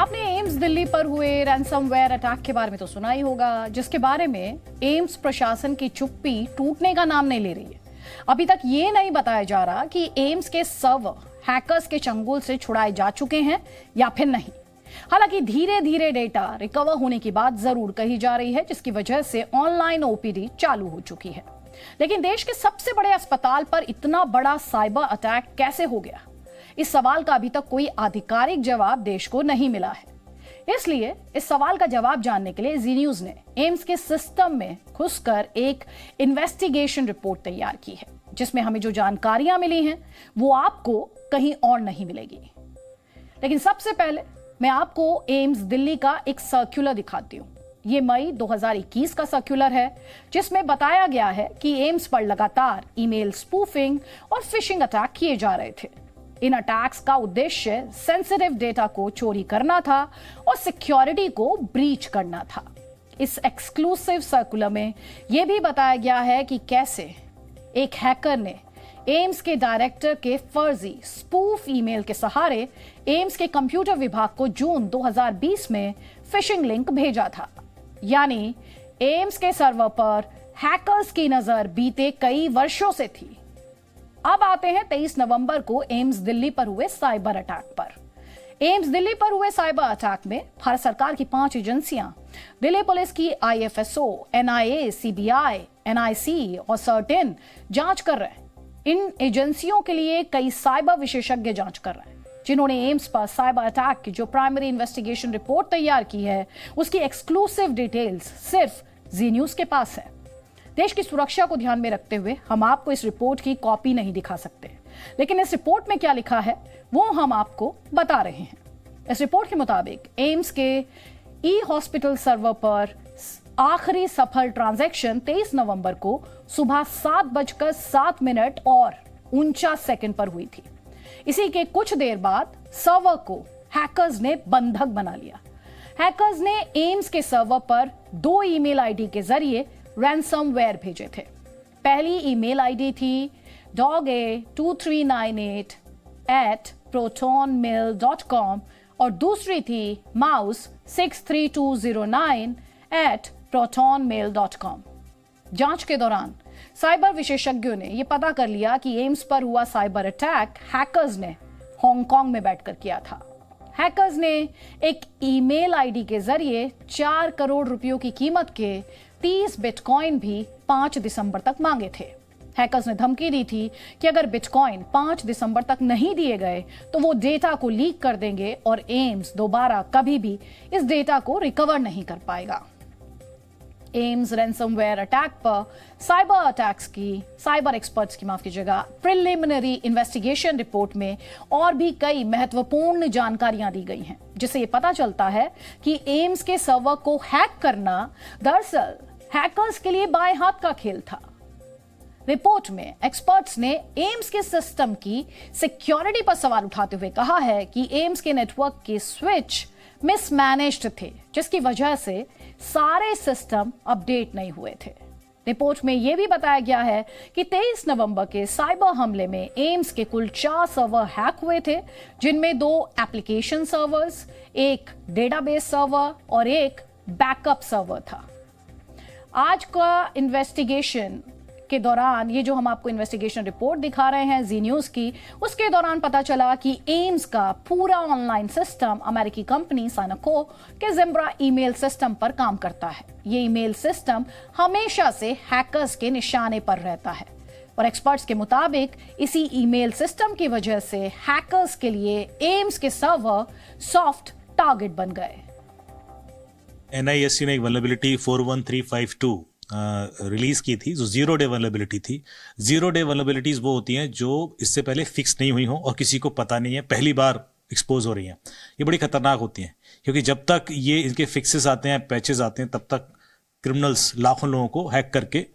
आपने एम्स दिल्ली पर हुए रैंसमवेयर अटैक के बारे में तो सुना ही होगा, जिसके बारे में एम्स प्रशासन की चुप्पी टूटने का नाम नहीं ले रही है। अभी तक ये नहीं बताया जा रहा कि एम्स के सर्वर हैकर्स के चंगुल से छुड़ाए जा चुके हैं या फिर नहीं। हालांकि धीरे धीरे डेटा रिकवर होने की बात जरूर कही जा रही है, जिसकी वजह से ऑनलाइन ओपीडी चालू हो चुकी है। लेकिन देश के सबसे बड़े अस्पताल पर इतना बड़ा साइबर अटैक कैसे हो गया, इस सवाल का अभी तक कोई आधिकारिक जवाब देश को नहीं मिला है। इसलिए इस सवाल का जवाब जानने के लिए जी न्यूज ने एम्स के सिस्टम में घुसकर एक इन्वेस्टिगेशन रिपोर्ट तैयार की है, जिसमें हमें जो जानकारियां मिली हैं वो आपको कहीं और नहीं मिलेगी। लेकिन सबसे पहले मैं आपको एम्स दिल्ली का एक सर्कुलर दिखाती हूं। ये मई 2021 का सर्कुलर है, जिसमें बताया गया है कि एम्स पर लगातार ईमेल स्पूफिंग और फिशिंग अटैक किए जा रहे थे। इन अटैक्स का उद्देश्य सेंसिटिव डेटा को चोरी करना था और सिक्योरिटी को ब्रीच करना था। इस एक्सक्लूसिव सर्कुलर में यह भी बताया गया है कि कैसे एक हैकर ने एम्स के डायरेक्टर के फर्जी स्पूफ ईमेल के सहारे एम्स के कंप्यूटर विभाग को जून 2020 में फिशिंग लिंक भेजा था। यानी एम्स के सर्वर पर हैकर्स की नजर बीते कई वर्षों से थी। अब आते हैं 23 नवंबर को एम्स दिल्ली पर हुए साइबर अटैक पर। एम्स दिल्ली पर हुए साइबर अटैक में भारत सरकार की 5 एजेंसियां, दिल्ली पुलिस की आईएफएसओ, एनआईए, सीबीआई, एनआईसी और सर्टेन जांच कर रहे हैं। इन एजेंसियों के लिए कई साइबर विशेषज्ञ जांच कर रहे हैं, जिन्होंने एम्स पर साइबर अटैक की जो प्राइमरी इन्वेस्टिगेशन रिपोर्ट तैयार की है, उसकी एक्सक्लूसिव डिटेल्स सिर्फ जी न्यूज के पास है। देश की सुरक्षा को ध्यान में रखते हुए हम आपको इस रिपोर्ट की कॉपी नहीं दिखा सकते, लेकिन इस रिपोर्ट में क्या लिखा है वो हम आपको बता रहे हैं। इस रिपोर्ट के मुताबिक एम्स के ई हॉस्पिटल सर्वर पर आखिरी सफल ट्रांजैक्शन 23 नवंबर को सुबह 7:07 और 49 सेकंड पर हुई थी। इसी के कुछ देर बाद सर्वर को हैकर्स ने बंधक बना लिया। हैकर्स ने एम्स के सर्वर पर 2 ईमेल आईडी के जरिए रैंसमवेयर भेजे थे। पहली ईमेल आईडी थी dog2398@protonmail.com और दूसरी थी mouse63209@protonmail.com। जांच के दौरान साइबर विशेषज्ञों ने यह पता कर लिया कि एम्स पर हुआ साइबर अटैक हैकर्स ने हांगकांग में बैठकर किया था। हैकर्स ने एक ईमेल आईडी के जरिए 4 करोड़ रुपयों की कीमत के 30 बिटकॉइन भी 5 दिसंबर तक मांगे थे। हैकर्स ने धमकी दी थी कि अगर बिटकॉइन 5 दिसंबर तक नहीं दिए गए तो वो डेटा को लीक कर देंगे और एम्स दोबारा कभी भी इस डेटा को रिकवर नहीं कर पाएगा। एम्स रैंसमवेयर अटैक पर साइबर एक्सपर्ट्स की माफ कीजिएगा प्रिलिमिनरी इन्वेस्टिगेशन रिपोर्ट में और भी कई महत्वपूर्ण जानकारियां दी गई हैं, जिससे ये पता चलता है कि एम्स के सर्वर को हैक करना दरअसल हैकर्स के लिए बाएं हाथ का खेल था। रिपोर्ट में एक्सपर्ट्स ने एम्स के सिस्टम की सिक्योरिटी पर सवाल उठाते हुए कहा है कि एम्स के नेटवर्क के स्विच मिसमैनेज्ड थे, जिसकी वजह से सारे सिस्टम अपडेट नहीं हुए थे। रिपोर्ट में यह भी बताया गया है कि 23 नवंबर के साइबर हमले में एम्स के कुल 4 सर्वर हैक हुए थे, जिनमें 2 एप्लीकेशन सर्वर्स, एक डेटाबेस सर्वर और एक बैकअप सर्वर था। आज का इन्वेस्टिगेशन के दौरान ये जो हम आपको इन्वेस्टिगेशन रिपोर्ट दिखा रहे हैं जी न्यूज की, उसके दौरान पता चला कि एम्स का पूरा ऑनलाइन सिस्टम अमेरिकी कंपनी साइनाको के जिम्ब्रा ईमेल सिस्टम पर काम करता है। ये ईमेल सिस्टम हमेशा से हैकर्स के निशाने पर रहता है और एक्सपर्ट्स के मुताबिक इसी ईमेल सिस्टम की वजह से हैकर्स के लिए एम्स के सर्वर सॉफ्ट टारगेट बन गए। NIST ने एक वल्नरेबिलिटी 41352 रिलीज की थी, जो 0 डे वल्नरेबिलिटी थी। 0 डे वल्नरेबिलिटीज वो होती हैं जो इससे पहले फिक्स नहीं हुई हो और किसी को पता नहीं है, पहली बार एक्सपोज हो रही हैं। ये बड़ी खतरनाक होती हैं, क्योंकि जब तक ये इनके फिक्सेस आते हैं, पैचेस आते हैं, तब तक क्रिमिनल्स लाखों लोगों को हैक करके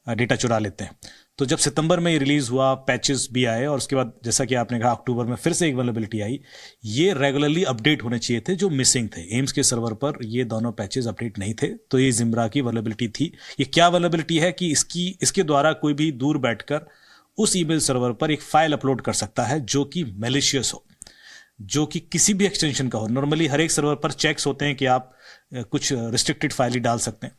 डेटा चुरा लेते हैं। तो जब सितंबर में ये रिलीज हुआ, पैचेस भी आए और उसके बाद जैसा कि आपने कहा अक्टूबर में फिर से एक वल्नरेबिलिटी आई। ये रेगुलरली अपडेट होने चाहिए थे, जो मिसिंग थे। एम्स के सर्वर पर ये दोनों पैचेस अपडेट नहीं थे, तो ये जिम्ब्रा की वल्नरेबिलिटी थी। ये क्या वल्नरेबिलिटी है कि इसके द्वारा कोई भी दूर बैठकर उस ईमेल सर्वर पर एक फाइल अपलोड कर सकता है जो कि मैलिशियस हो। जो कि किसी भी एक्सटेंशन का हो। नॉर्मली हर एक सर्वर पर चेक्स होते हैं कि आप कुछ रिस्ट्रिक्टेड फाइल ही डाल सकते हैं,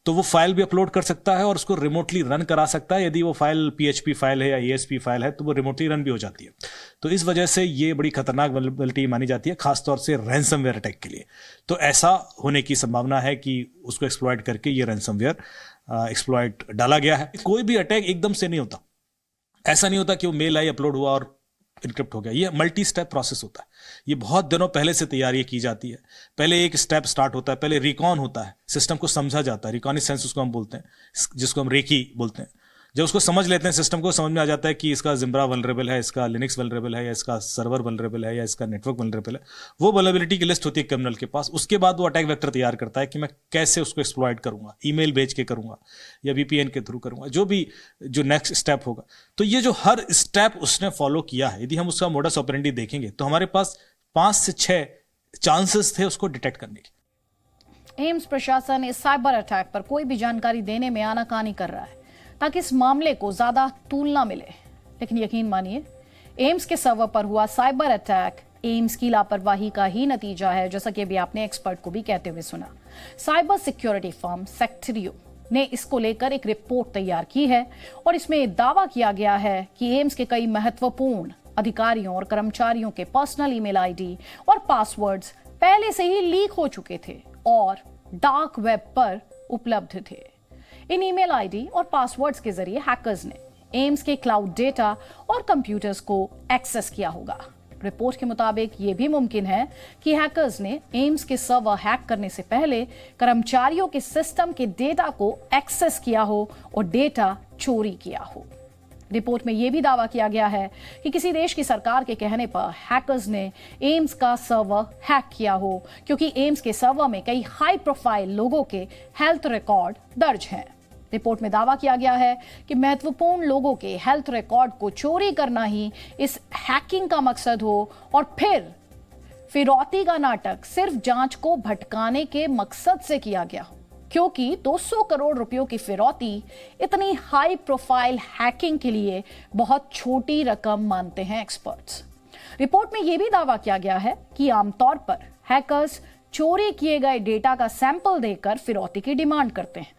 तो वो फाइल भी अपलोड कर सकता है और उसको रिमोटली रन करा सकता है। यदि वो फाइल PHP फाइल है या ESP फाइल है तो वो रिमोटली रन भी हो जाती है। तो इस वजह से ये बड़ी खतरनाक वल्नरेबिलिटी मानी जाती है, खासतौर से रैंसमवेयर अटैक के लिए। तो ऐसा होने की संभावना है कि उसको एक्सप्लॉइट करके ये रैंसमवेयर एक्सप्लॉइट डाला गया है। कोई भी अटैक एकदम से नहीं होता, ऐसा नहीं होता कि वो मेल आई अपलोड हुआ और इनक्रिप्ट हो गया। ये मल्टी स्टेप प्रोसेस होता है, ये बहुत दिनों पहले से तैयारी की जाती है। पहले एक स्टेप स्टार्ट होता है, पहले रिकॉन होता है, सिस्टम को समझा जाता है, रिकॉनिसेंस उसको हम बोलते हैं, जिसको हम रेकी बोलते हैं। जब उसको समझ लेते हैं, सिस्टम को समझ में आ जाता है कि इसका जिम्ब्रा वल्नरेबल है, इसका लिनक्स वल्नरेबल है, या इसका सर्वर वल्नरेबल है, या इसका नेटवर्क वल्नरेबल है। वो वल्नरेबिलिटी की लिस्ट होती है कर्नल के पास। उसके बाद वो अटैक वेक्टर तैयार करता है कि मैं कैसे उसको एक्सप्लॉइट करूंगा, ईमेल भेज के करूंगा या VPN के थ्रू करूंगा, जो नेक्स्ट स्टेप होगा। तो ये जो हर स्टेप उसने फॉलो किया है, यदि हम उसका मोडस ऑपरेंडी देखेंगे तो हमारे पास 5 से 6 चांसेस थे उसको डिटेक्ट करने के। एम्स प्रशासन इस साइबर अटैक पर कोई भी जानकारी देने में आनाकानी कर रहा है ताकि इस मामले को ज्यादा तूल ना मिले। लेकिन यकीन मानिए, एम्स के सर्वर पर हुआ साइबर अटैक एम्स की लापरवाही का ही नतीजा है, जैसा कि अभी आपने एक्सपर्ट को भी कहते हुए सुना। साइबर सिक्योरिटी फर्म सेक्टरियो ने इसको लेकर एक रिपोर्ट तैयार की है और इसमें दावा किया गया है कि एम्स के कई महत्वपूर्ण अधिकारियों और कर्मचारियों के पर्सनल ईमेल आईडी और पासवर्ड्स पहले से ही लीक हो चुके थे और डार्क वेब पर उपलब्ध थे। इन ईमेल आईडी और पासवर्ड्स के जरिए हैकर्स ने एम्स के क्लाउड डेटा और कंप्यूटर्स को एक्सेस किया होगा। रिपोर्ट के मुताबिक यह भी मुमकिन है कि हैकर्स ने एम्स के सर्वर हैक करने से पहले कर्मचारियों के सिस्टम के डेटा को एक्सेस किया हो और डेटा चोरी किया हो। रिपोर्ट में यह भी दावा किया गया है कि किसी देश की सरकार के कहने पर हैकर्स ने एम्स का सर्वर हैक किया हो, क्योंकि एम्स के सर्वर में कई हाई प्रोफाइल लोगों के हेल्थ रिकॉर्ड दर्ज हैं। रिपोर्ट में दावा किया गया है कि महत्वपूर्ण लोगों के हेल्थ रिकॉर्ड को चोरी करना ही इस हैकिंग का मकसद हो और फिर फिरौती का नाटक सिर्फ जांच को भटकाने के मकसद से किया गया हो, क्योंकि 200 करोड़ रुपयों की फिरौती इतनी हाई प्रोफाइल हैकिंग के लिए बहुत छोटी रकम मानते हैं एक्सपर्ट्स। रिपोर्ट में यह भी दावा किया गया है कि आमतौर पर हैकर्स चोरी किए गए डेटा का सैंपल देकर फिरौती की डिमांड करते हैं,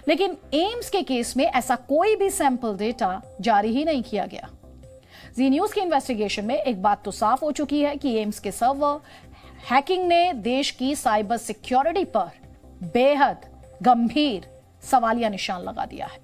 लेकिन एम्स के केस में ऐसा कोई भी सैंपल डेटा जारी ही नहीं किया गया। जी न्यूज की इन्वेस्टिगेशन में एक बात तो साफ हो चुकी है कि एम्स के सर्वर हैकिंग ने देश की साइबर सिक्योरिटी पर बेहद गंभीर सवालिया निशान लगा दिया है।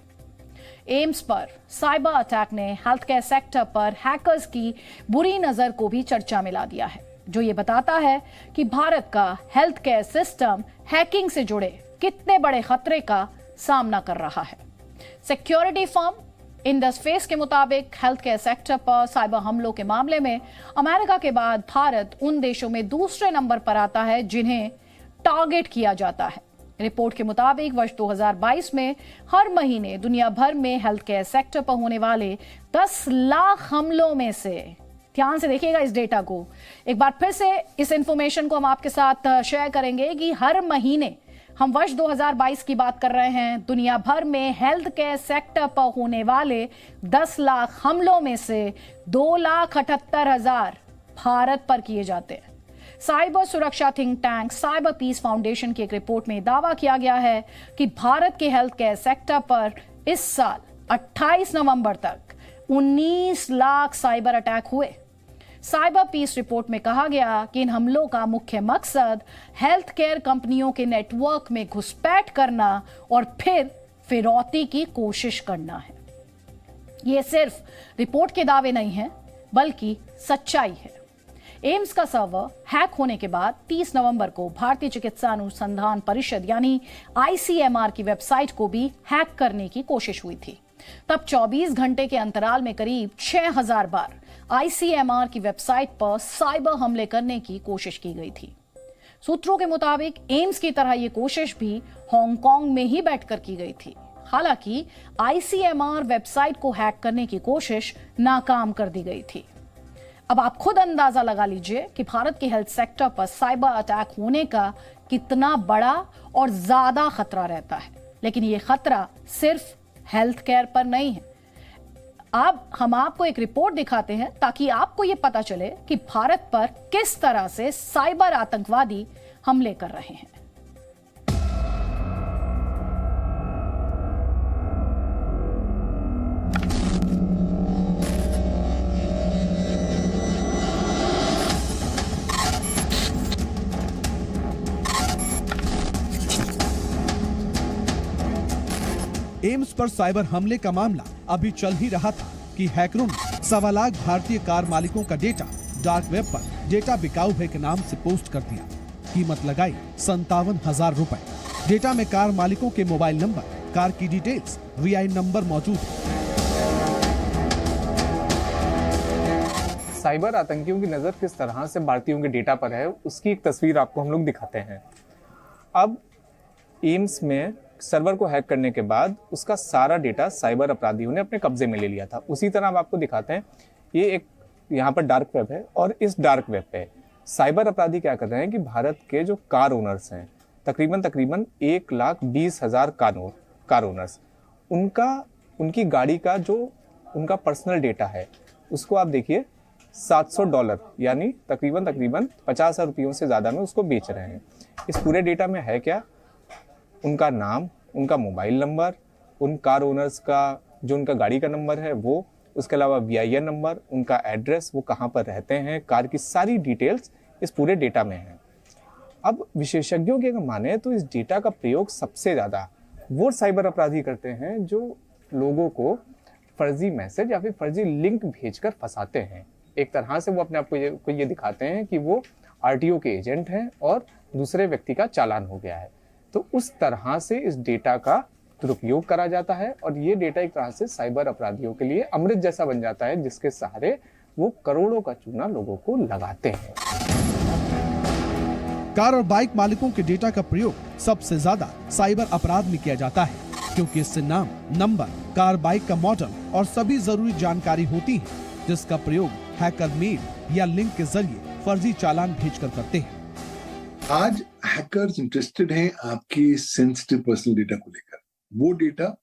एम्स पर साइबर अटैक ने हेल्थ केयर सेक्टर पर हैकर्स की बुरी नजर को भी चर्चा में ला दिया है, जो ये बताता है कि भारत का हेल्थ केयर सिस्टम हैकिंग से जुड़े कितने बड़े खतरे का सामना कर रहा है। सिक्योरिटी फर्म इंडसफेस के मुताबिक हेल्थ केयर सेक्टर पर साइबर हमलों के मामले में अमेरिका के बाद भारत उन देशों में दूसरे नंबर पर आता है जिन्हें टारगेट किया जाता है। रिपोर्ट के मुताबिक वर्ष 2022 में हर महीने दुनिया भर में हेल्थ केयर सेक्टर पर होने वाले 10 लाख हमलों में से, ध्यान से देखिएगा इस डेटा को, एक बार फिर से इस इंफॉर्मेशन को हम आपके साथ शेयर करेंगे कि हर महीने, हम वर्ष 2022 की बात कर रहे हैं, दुनिया भर में हेल्थ केयर सेक्टर पर होने वाले 10 लाख हमलों में से 2,78,000 भारत पर किए जाते हैं। साइबर सुरक्षा think tank cyber peace foundation की एक रिपोर्ट में दावा किया गया है कि भारत के हेल्थ केयर सेक्टर पर इस साल 28 नवंबर तक 19 लाख साइबर अटैक हुए। साइबर पीस रिपोर्ट में कहा गया कि इन हमलों का मुख्य मकसद हेल्थ केयर कंपनियों के नेटवर्क में घुसपैठ करना और फिर फिरौती की कोशिश करना है। यह सिर्फ रिपोर्ट के दावे नहीं है, बल्कि सच्चाई है। एम्स का सर्वर हैक होने के बाद 30 नवंबर को भारतीय चिकित्सा अनुसंधान परिषद यानी ICMR की वेबसाइट को भी हैक करने की कोशिश हुई थी। तब 24 घंटे के अंतराल में करीब 6000 बार ICMR की वेबसाइट पर साइबर हमले करने की कोशिश की गई थी। सूत्रों के मुताबिक एम्स की तरह यह कोशिश भी हांगकांग में ही बैठकर की गई थी। हालांकि ICMR वेबसाइट को हैक करने की कोशिश नाकाम कर दी गई थी। अब आप खुद अंदाजा लगा लीजिए कि भारत के हेल्थ सेक्टर पर साइबर अटैक होने का कितना बड़ा और ज्यादा खतरा रहता है। लेकिन यह खतरा सिर्फ हेल्थ केयर पर नहीं है। अब हम आपको एक रिपोर्ट दिखाते हैं ताकि आपको यह पता चले कि भारत पर किस तरह से साइबर आतंकवादी हमले कर रहे हैं। एम्स पर साइबर हमले का मामला अभी चल ही रहा था कि हैकरों ने 1.25 लाख भारतीय कार मालिकों का डेटा डार्क वेब पर डेटा बिकाऊ है के नाम से पोस्ट कर दिया। कीमत लगाई 57,000 रुपए। डेटा में कार मालिकों के मोबाइल नंबर, कार की डिटेल्स, VI नंबर मौजूद है। साइबर आतंकियों की नजर किस तरह से भारतीयों के डेटा पर है, उसकी एक तस्वीर आपको हम लोग दिखाते हैं। अब एम्स में सर्वर को हैक करने के बाद उसका सारा डेटा साइबर अपराधियों ने अपने कब्जे में ले लिया था। उसी तरह हम आपको दिखाते हैं, ये एक यहाँ पर डार्क वेब है और इस डार्क वेब पे साइबर अपराधी क्या कर रहे हैं कि भारत के जो कार ओनर्स हैं, तकरीबन 1,20,000 कार ओनर्स, उनकी गाड़ी का जो उनका पर्सनल डेटा है उसको आप देखिए $700 यानी तकरीबन 50,000 रुपयों से ज़्यादा में उसको बेच रहे हैं। इस पूरे डेटा में है क्या? उनका नाम, उनका मोबाइल नंबर, उन कार ओनर्स का जो उनका गाड़ी का नंबर है वो, उसके अलावा VIN नंबर, उनका एड्रेस, वो कहाँ पर रहते हैं, कार की सारी डिटेल्स इस पूरे डेटा में है। अब विशेषज्ञों के अगर माने तो इस डेटा का प्रयोग सबसे ज़्यादा वो साइबर अपराधी करते हैं जो लोगों को फर्जी मैसेज या फिर फर्जी लिंक भेजकर फंसाते हैं। एक तरह से वो अपने आप को ये दिखाते हैं कि वो RTO के एजेंट हैं और दूसरे व्यक्ति का चालान हो गया है। तो उस तरह से इस डेटा का दुरुपयोग करा जाता है और ये डेटा एक तरह से साइबर अपराधियों के लिए अमृत जैसा बन जाता है, जिसके सहारे वो करोड़ों का चूना लोगों को लगाते हैं। कार और बाइक मालिकों के डेटा का प्रयोग सबसे ज्यादा साइबर अपराध में किया जाता है, क्योंकि इससे नाम, नंबर, कार बाइक का मॉडल और सभी जरूरी जानकारी होती है, जिसका प्रयोग हैकर मेल या लिंक के जरिए फर्जी चालान भेजकर करते हैं। आज हैकर्स इंटरेस्टेड हैं आपके सेंसिटिव पर्सनल डेटा को लेकर। वो डेटा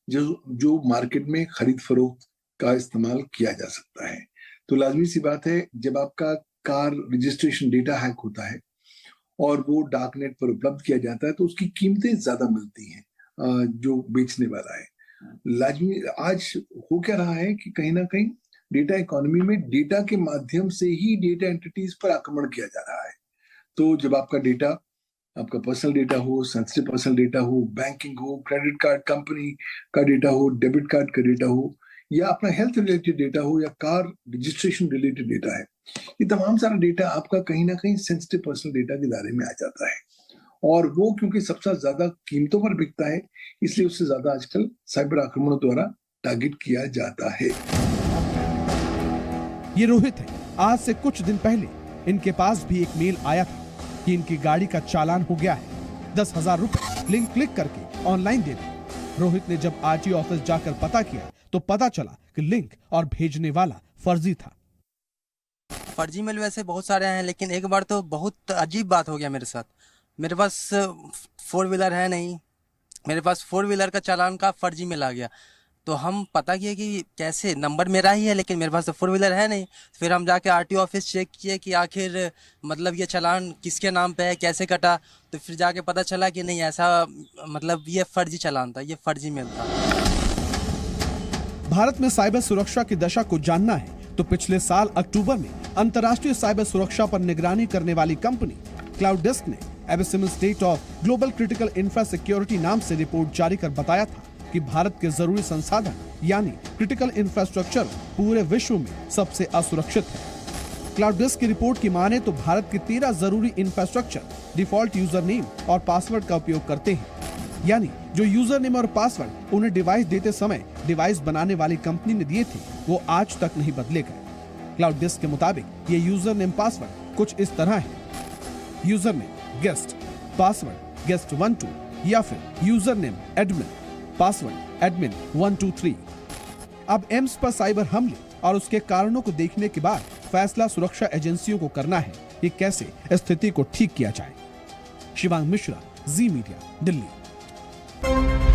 जो मार्केट में खरीद फरोख्त का इस्तेमाल किया जा सकता है। तो लाजमी सी बात है, जब आपका कार रजिस्ट्रेशन डेटा हैक होता है और वो डार्क नेट पर उपलब्ध किया जाता है तो उसकी कीमतें ज्यादा मिलती हैं जो बेचने वाला है। लाजमी आज हो क्या रहा है कि कहीं ना कहीं डेटा इकोनॉमी में डेटा के माध्यम से ही डेटा एंटिटीज पर आक्रमण किया जा रहा है। तो जब आपका डेटा, आपका पर्सनल डेटा हो, सेंसिटिव पर्सनल डेटा हो, बैंकिंग हो, क्रेडिट कार्ड कंपनी का डेटा हो, डेबिट कार्ड का डेटा हो, या अपना हेल्थ रिलेटेड डेटा हो, या कार रजिस्ट्रेशन रिलेटेड डेटा है, ये तमाम सारा डेटा आपका कहीं ना कहीं सेंसिटिव पर्सनल डेटा के दायरे में आ जाता है। और वो क्योंकि सबसे ज्यादा कीमतों पर बिकता है, इसलिए उससे ज्यादा आजकल साइबर आक्रमणों द्वारा टारगेट किया जाता है। ये रोहित है। आज से कुछ दिन पहले इनके पास भी एक मेल आया था कि इनकी गाड़ी का चालान हो गया है। 10,000 रुपए लिंक क्लिक करके ऑनलाइन दे दे। रोहित ने जब RTO ऑफिस जाकर पता किया तो पता चला कि लिंक और भेजने वाला फर्जी था। फर्जी मेल वैसे बहुत सारे हैं, लेकिन एक बार तो बहुत अजीब बात हो गया मेरे साथ। मेरे पास 4 व्हीलर है नहीं, मेरे पास 4 व्हीलर का चालान का फर्जी मेल आ गया। तो हम पता किए कि कैसे, नंबर मेरा ही है लेकिन मेरे पास तो 4 व्हीलर है नहीं। फिर हम जाके RTO ऑफिस चेक किए कि आखिर मतलब ये चालान किसके नाम पे है, कैसे कटा। तो फिर जाके पता चला कि नहीं, ऐसा मतलब ये फर्जी चालान था, ये फर्जी मेल था। भारत में साइबर सुरक्षा की दशा को जानना है तो पिछले साल अक्टूबर में अंतर्राष्ट्रीय साइबर सुरक्षा पर निगरानी करने वाली कंपनी क्लाउड डेस्क ने abysmal state of global critical infra security नाम से रिपोर्ट जारी कर बताया था कि भारत के जरूरी संसाधन यानी क्रिटिकल इंफ्रास्ट्रक्चर पूरे विश्व में सबसे असुरक्षित है। क्लाउड डेस्क की रिपोर्ट की माने तो भारत के 13 जरूरी इंफ्रास्ट्रक्चर डिफॉल्ट यूजर नेम और पासवर्ड का उपयोग करते हैं, यानी जो यूजर नेम और पासवर्ड उन्हें डिवाइस देते समय डिवाइस बनाने वाली कंपनी ने दिए थे वो आज तक नहीं बदले गए। क्लाउड डेस्क के मुताबिक ये यूजर नेम पासवर्ड कुछ इस तरह है: user name guest, password guest 12 या फिर user name admin, password admin 123। अब एम्स पर साइबर हमले और उसके कारणों को देखने के बाद फैसला सुरक्षा एजेंसियों को करना है कि कैसे स्थिति को ठीक किया जाए। शिवांग मिश्रा, जी मीडिया, दिल्ली।